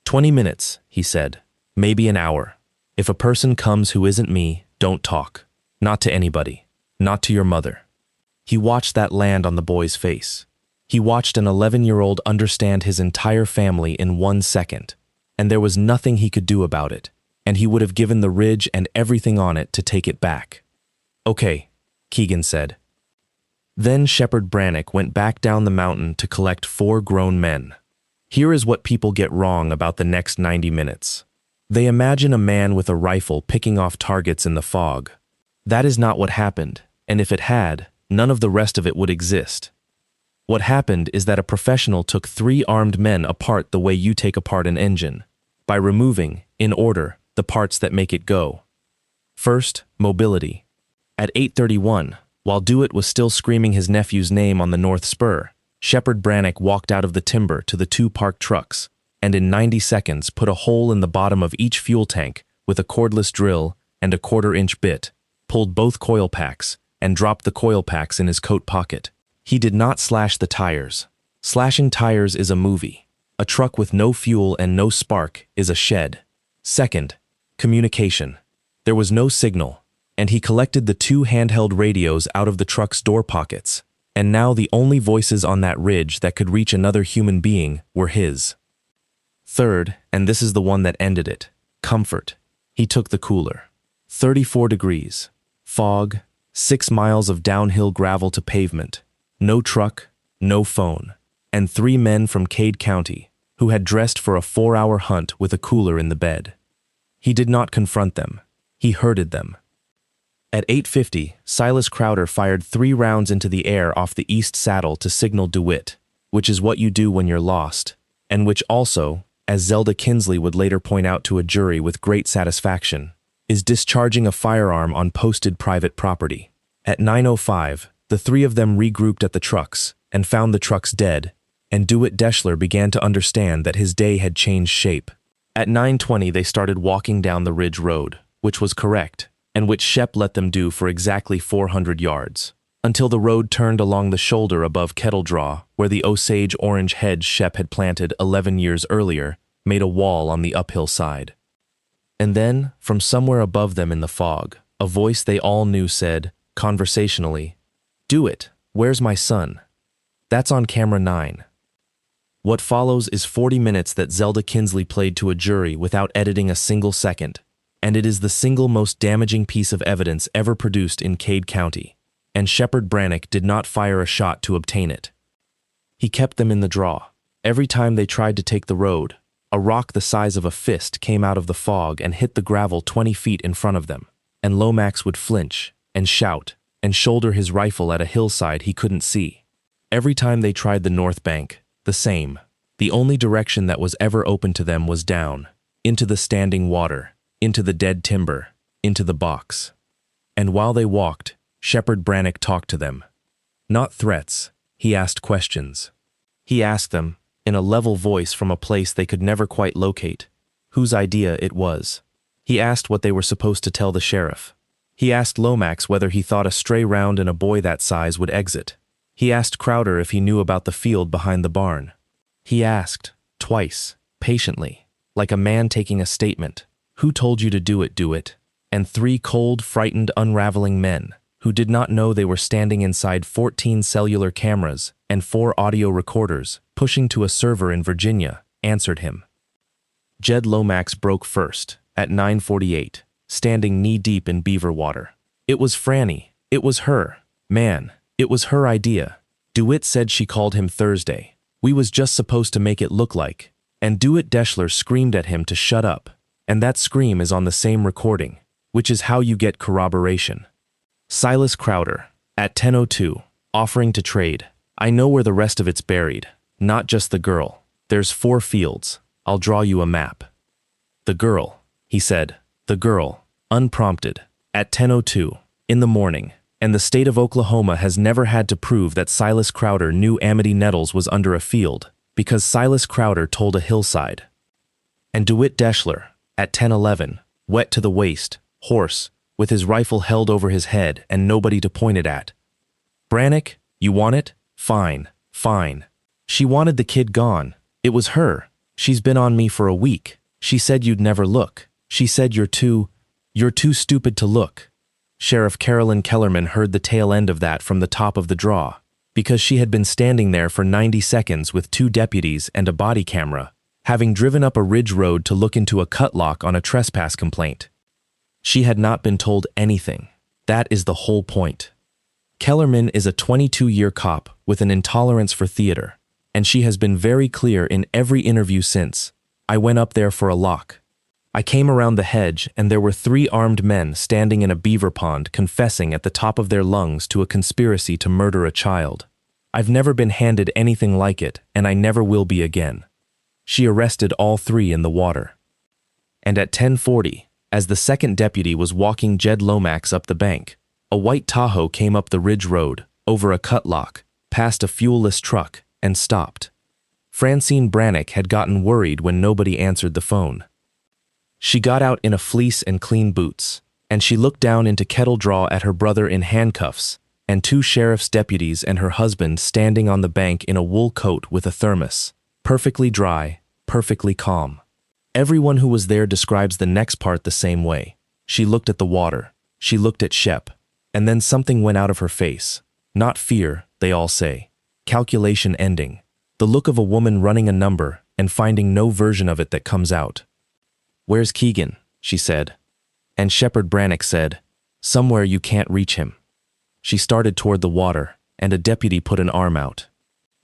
20 minutes, he said, maybe an hour. If a person comes who isn't me, don't talk. Not to anybody. Not to your mother. He watched that land on the boy's face. He watched an 11-year-old understand his entire family in 1 second, and there was nothing he could do about it, and he would have given the ridge and everything on it to take it back. Okay, Keegan said. Then Shepherd Brannick went back down the mountain to collect 4 grown men. Here is what people get wrong about the next 90 minutes. They imagine a man with a rifle picking off targets in the fog. That is not what happened, and if it had, none of the rest of it would exist. What happened is that a professional took 3 armed men apart the way you take apart an engine, by removing, in order, the parts that make it go. First, mobility. At 8:31, while Dewitt was still screaming his nephew's name on the North Spur, Shepherd Brannick walked out of the timber to the 2 parked trucks, and in 90 seconds put a hole in the bottom of each fuel tank with a cordless drill and a 1/4-inch bit, pulled both coil packs, and dropped the coil packs in his coat pocket. He did not slash the tires. Slashing tires is a movie. A truck with no fuel and no spark is a shed. Second, communication. There was no signal, and he collected the 2 handheld radios out of the truck's door pockets, and now the only voices on that ridge that could reach another human being were his. Third, and this is the one that ended it, comfort. He took the cooler. 34 degrees. Fog. 6 miles of downhill gravel to pavement. No truck, no phone, and 3 men from Cade County, who had dressed for a 4-hour hunt with a cooler in the bed. He did not confront them. He herded them. At 8:50, Silas Crowder fired 3 rounds into the air off the east saddle to signal Dewitt, which is what you do when you're lost, and which also, as Zelda Kinsley would later point out to a jury with great satisfaction, is discharging a firearm on posted private property. At 9:05, the 3 of them regrouped at the trucks and found the trucks dead, and Dewitt Deschler began to understand that his day had changed shape. At 9:20 they started walking down the ridge road, which was correct, and which Shep let them do for exactly 400 yards, until the road turned along the shoulder above Kettle Draw, where the Osage orange hedge Shep had planted 11 years earlier made a wall on the uphill side. And then, from somewhere above them in the fog, a voice they all knew said, conversationally, "Dewitt, where's my son?" That's on camera 9. What follows is 40 minutes that Zelda Kinsley played to a jury without editing a single second, and it is the single most damaging piece of evidence ever produced in Cade County, and Shepherd Brannick did not fire a shot to obtain it. He kept them in the draw. Every time they tried to take the road, a rock the size of a fist came out of the fog and hit the gravel 20 feet in front of them, and Lomax would flinch, and shout, and shoulder his rifle at a hillside he couldn't see. Every time they tried the north bank, the same. The only direction that was ever open to them was down, into the standing water, into the dead timber, into the box. And while they walked, Shepherd Brannick talked to them. Not threats, he asked questions. He asked them, in a level voice from a place they could never quite locate, whose idea it was. He asked what they were supposed to tell the sheriff. He asked Lomax whether he thought a stray round in a boy that size would exit. He asked Crowder if he knew about the field behind the barn. He asked, twice, patiently, like a man taking a statement, "Who told you to do it, Dewitt?" And 3 cold, frightened, unraveling men, who did not know they were standing inside 14 cellular cameras and 4 audio recorders, pushing to a server in Virginia, answered him. Jed Lomax broke first, at 9:48, standing knee-deep in beaver water. It was Franny. It was her. Man, it was her idea. Dewitt said she called him Thursday. We was just supposed to make it look like. And Dewitt Deschler screamed at him to shut up. And that scream is on the same recording, which is how you get corroboration. Silas Crowder, at 10:02, offering to trade. I know where the rest of it's buried. Not just the girl. There's 4 fields. I'll draw you a map. The girl, he said, the girl, unprompted, at 10:02 in the morning, and the state of Oklahoma has never had to prove that Silas Crowder knew Amity Nettles was under a field, because Silas Crowder told a hillside. And DeWitt Deschler, at 10:11, wet to the waist, hoarse, with his rifle held over his head and nobody to point it at. Brannick, you want it? Fine, fine. She wanted the kid gone. It was her. She's been on me for a week. She said you'd never look. She said you're too stupid to look. Sheriff Carolyn Kellerman heard the tail end of that from the top of the draw, because she had been standing there for 90 seconds with 2 deputies and a body camera, having driven up a ridge road to look into a cut lock on a trespass complaint. She had not been told anything. That is the whole point. Kellerman is a 22-year cop with an intolerance for theater, and she has been very clear in every interview since. I went up there for a lock. I came around the hedge and there were 3 armed men standing in a beaver pond confessing at the top of their lungs to a conspiracy to murder a child. I've never been handed anything like it, and I never will be again. She arrested all 3 in the water. And at 10:40, as the second deputy was walking Jed Lomax up the bank, a white Tahoe came up the ridge road, over a cut lock, past a fuelless truck, and stopped. Francine Brannick had gotten worried when nobody answered the phone. She got out in a fleece and clean boots, and she looked down into Kettle Draw at her brother in handcuffs, and 2 sheriff's deputies and her husband standing on the bank in a wool coat with a thermos, perfectly dry, perfectly calm. Everyone who was there describes the next part the same way. She looked at the water, she looked at Shep, and then something went out of her face. Not fear, they all say. Calculation ending. The look of a woman running a number and finding no version of it that comes out. Where's Keegan? She said. And Shepard Brannick said, somewhere you can't reach him. She started toward the water, and a deputy put an arm out.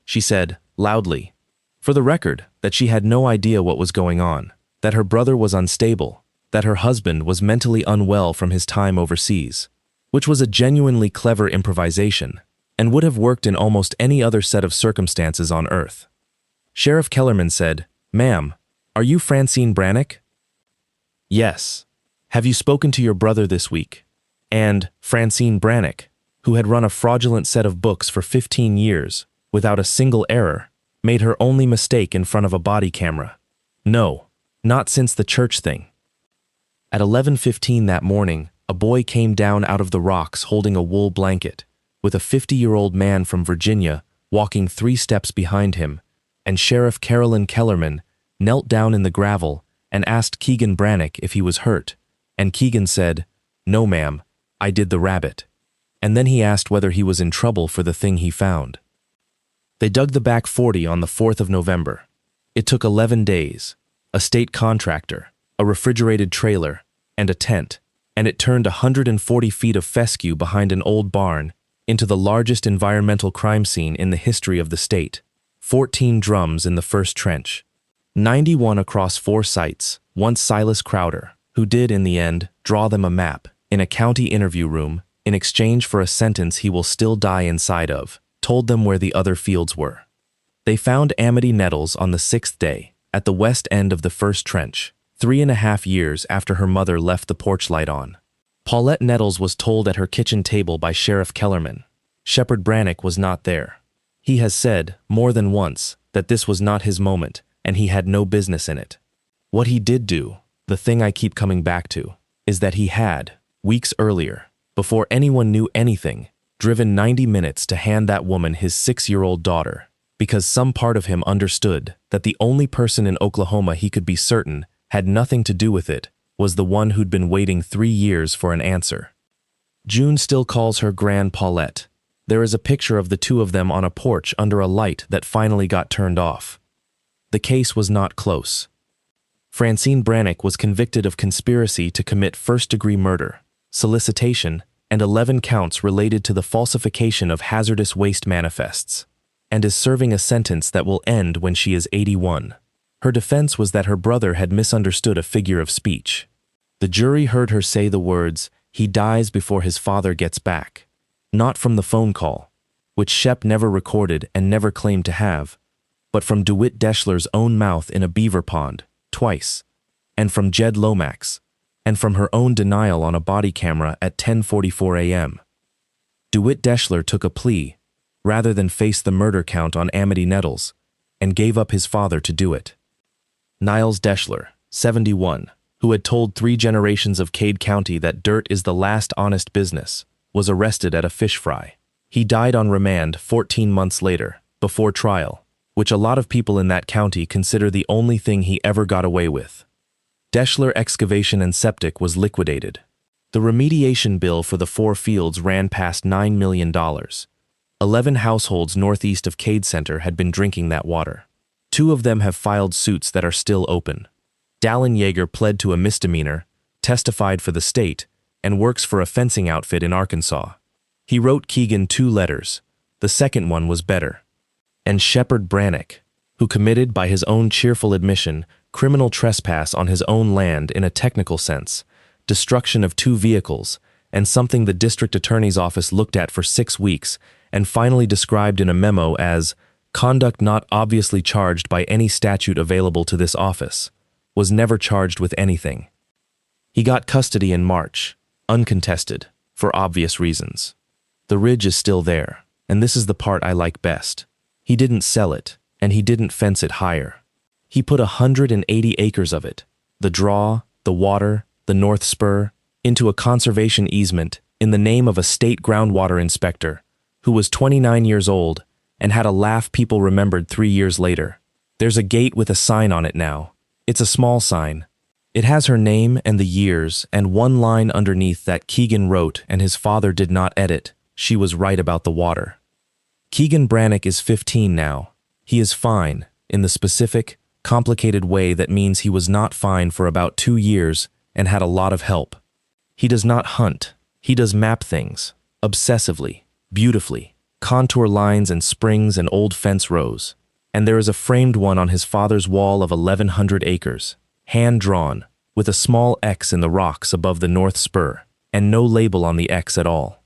She said, loudly, for the record, that she had no idea what was going on, that her brother was unstable, that her husband was mentally unwell from his time overseas, which was a genuinely clever improvisation, and would have worked in almost any other set of circumstances on Earth. Sheriff Kellerman said, ma'am, are you Francine Brannick? Yes. Have you spoken to your brother this week? And Francine Brannick, who had run a fraudulent set of books for 15 years, without a single error, made her only mistake in front of a body camera. No, not since the church thing. At 11:15 that morning, a boy came down out of the rocks holding a wool blanket, with a 50-year-old man from Virginia walking 3 steps behind him, and Sheriff Carolyn Kellerman knelt down in the gravel and asked Keegan Brannick if he was hurt, and Keegan said, no ma'am, I did the rabbit. And then he asked whether he was in trouble for the thing he found. They dug the back 40 on the 4th of November. It took 11 days, a state contractor, a refrigerated trailer, and a tent, and it turned 140 feet of fescue behind an old barn into the largest environmental crime scene in the history of the state. 14 drums in the first trench. 91 across 4 sites, once Silas Crowder, who did, in the end, draw them a map, in a county interview room, in exchange for a sentence he will still die inside of, told them where the other fields were. They found Amity Nettles on the 6th day, at the west end of the first trench, 3.5 years after her mother left the porch light on. Paulette Nettles was told at her kitchen table by Sheriff Kellerman. Shepard Brannick was not there. He has said, more than once, that this was not his moment, and he had no business in it. What he did do, the thing I keep coming back to, is that he had, weeks earlier, before anyone knew anything, driven 90 minutes to hand that woman his 6-year-old daughter, because some part of him understood that the only person in Oklahoma he could be certain had nothing to do with it was the one who'd been waiting 3 years for an answer. June still calls her Grand Paulette. There is a picture of the 2 of them on a porch under a light that finally got turned off. The case was not close. Francine Brannick was convicted of conspiracy to commit first-degree murder, solicitation, and 11 counts related to the falsification of hazardous waste manifests, and is serving a sentence that will end when she is 81. Her defense was that her brother had misunderstood a figure of speech. The jury heard her say the words, "He dies before his father gets back," not from the phone call, which Shep never recorded and never claimed to have, but from DeWitt Deschler's own mouth in a beaver pond, twice, and from Jed Lomax, and from her own denial on a body camera at 10:44 a.m. DeWitt Deschler took a plea, rather than face the murder count on Amity Nettles, and gave up his father to do it. Niles Deschler, 71, who had told 3 generations of Cade County that dirt is the last honest business, was arrested at a fish fry. He died on remand 14 months later, before trial, which a lot of people in that county consider the only thing he ever got away with. Deschler Excavation and Septic was liquidated. The remediation bill for the 4 fields ran past $9 million. 11 households northeast of Cade Center had been drinking that water. 2 of them have filed suits that are still open. Dallin Yeager pled to a misdemeanor, testified for the state, and works for a fencing outfit in Arkansas. He wrote Keegan 2 letters. The second one was better. And Shepard Brannick, who committed, by his own cheerful admission, criminal trespass on his own land in a technical sense, destruction of 2 vehicles, and something the district attorney's office looked at for 6 weeks and finally described in a memo as conduct not obviously charged by any statute available to this office, was never charged with anything. He got custody in March, uncontested, for obvious reasons. The ridge is still there, and this is the part I like best. He didn't sell it, and he didn't fence it higher. He put 180 acres of it, the draw, the water, the North Spur, into a conservation easement in the name of a state groundwater inspector who was 29 years old and had a laugh people remembered 3 years later. There's a gate with a sign on it now. It's a small sign. It has her name and the years and one line underneath that Keegan wrote and his father did not edit. She was right about the water. Keegan Brannick is 15 now. He is fine, in the specific, complicated way that means he was not fine for about 2 years and had a lot of help. He does not hunt. He does map things, obsessively, beautifully, contour lines and springs and old fence rows. And there is a framed one on his father's wall of 1100 acres, hand-drawn, with a small X in the rocks above the North Spur, and no label on the X at all.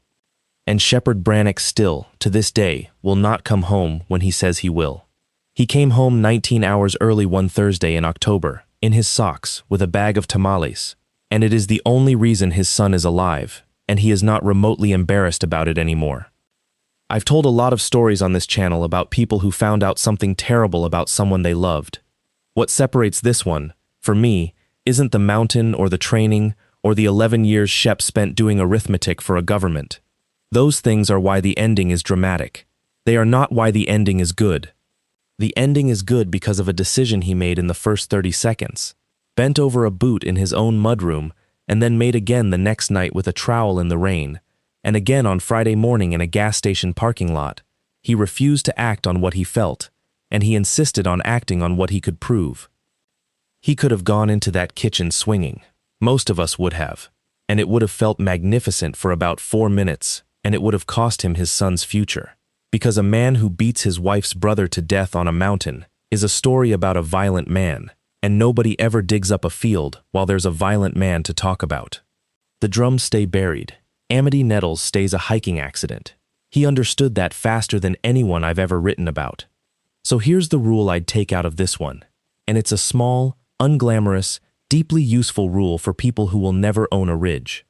And Shepard Brannick still, to this day, will not come home when he says he will. He came home 19 hours early one Thursday in October, in his socks, with a bag of tamales, and it is the only reason his son is alive, and he is not remotely embarrassed about it anymore. I've told a lot of stories on this channel about people who found out something terrible about someone they loved. What separates this one, for me, isn't the mountain or the training or the 11 years Shep spent doing arithmetic for a government. Those things are why the ending is dramatic. They are not why the ending is good. The ending is good because of a decision he made in the first 30 seconds. Bent over a boot in his own mudroom, and then made again the next night with a trowel in the rain, and again on Friday morning in a gas station parking lot. He refused to act on what he felt, and he insisted on acting on what he could prove. He could have gone into that kitchen swinging. Most of us would have, and it would have felt magnificent for about 4 minutes, and it would have cost him his son's future. Because a man who beats his wife's brother to death on a mountain is a story about a violent man, and nobody ever digs up a field while there's a violent man to talk about. The drums stay buried. Amity Nettles stays a hiking accident. He understood that faster than anyone I've ever written about. So here's the rule I'd take out of this one, and it's a small, unglamorous, deeply useful rule for people who will never own a ridge.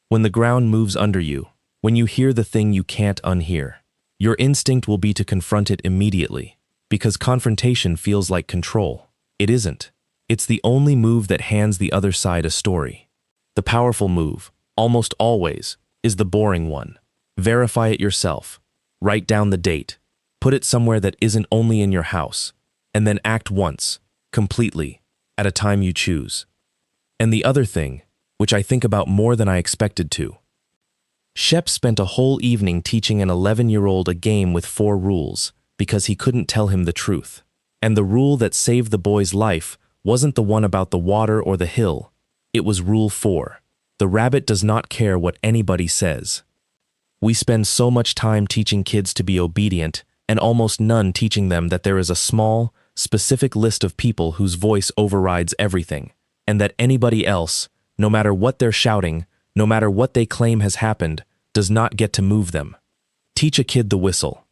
When the ground moves under you, when you hear the thing you can't unhear, your instinct will be to confront it immediately, because confrontation feels like control. It isn't. It's the only move that hands the other side a story. The powerful move, almost always, is the boring one. Verify it yourself. Write down the date. Put it somewhere that isn't only in your house, and then act once, completely, at a time you choose. And the other thing, which I think about more than I expected to. Shep spent a whole evening teaching an 11-year-old a game with 4 rules because he couldn't tell him the truth. And the rule that saved the boy's life wasn't the one about the water or the hill. It was Rule 4. The rabbit does not care what anybody says. We spend so much time teaching kids to be obedient and almost none teaching them that there is a small, specific list of people whose voice overrides everything, and that anybody else, no matter what they're shouting, no matter what they claim has happened, does not get to move them. Teach a kid the whistle.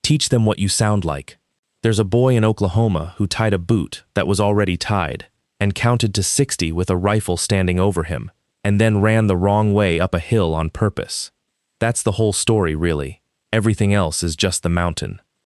Teach them what you sound like. There's a boy in Oklahoma who tied a boot that was already tied and counted to 60 with a rifle standing over him, and then ran the wrong way up a hill on purpose. That's the whole story, really. Everything else is just the mountain.